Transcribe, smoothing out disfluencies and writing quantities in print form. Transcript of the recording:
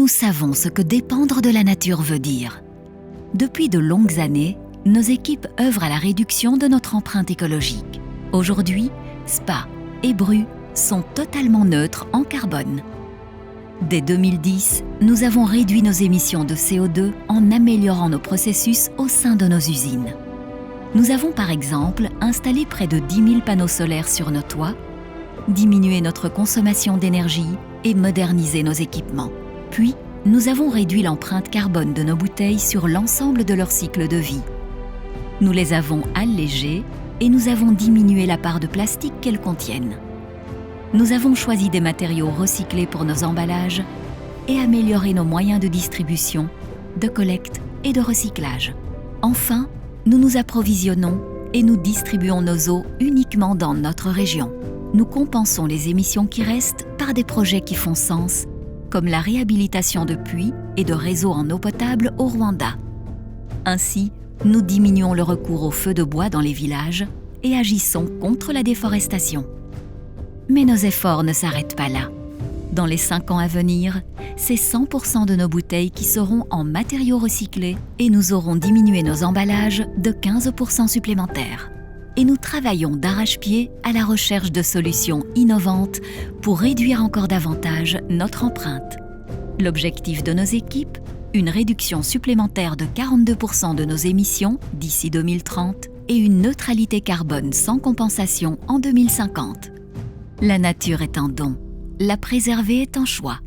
nous savons ce que dépendre de la nature veut dire. Depuis de longues années, nos équipes œuvrent à la réduction de notre empreinte écologique. Aujourd'hui, Spa et Bru sont totalement neutres en carbone. Dès 2010, nous avons réduit nos émissions de CO2 en améliorant nos processus au sein de nos usines. Nous avons par exemple installé près de 10 000 panneaux solaires sur nos toits, diminué notre consommation d'énergie et modernisé nos équipements. Puis, nous avons réduit l'empreinte carbone de nos bouteilles sur l'ensemble de leur cycle de vie. Nous les avons allégées et nous avons diminué la part de plastique qu'elles contiennent. Nous avons choisi des matériaux recyclés pour nos emballages et amélioré nos moyens de distribution, de collecte et de recyclage. Enfin, nous nous approvisionnons et nous distribuons nos eaux uniquement dans notre région. Nous compensons les émissions qui restent par des projets qui font sens, comme la réhabilitation de puits et de réseaux en eau potable au Rwanda. Ainsi, nous diminuons le recours au feu de bois dans les villages et agissons contre la déforestation. Mais nos efforts ne s'arrêtent pas là. Dans les 5 ans à venir, c'est 100% de nos bouteilles qui seront en matériaux recyclés et nous aurons diminué nos emballages de 15% supplémentaires. Et nous travaillons d'arrache-pied à la recherche de solutions innovantes pour réduire encore davantage notre empreinte. L'objectif de nos équipes, une réduction supplémentaire de 42% de nos émissions d'ici 2030 et une neutralité carbone sans compensation en 2050. La nature est un don, la préserver est un choix.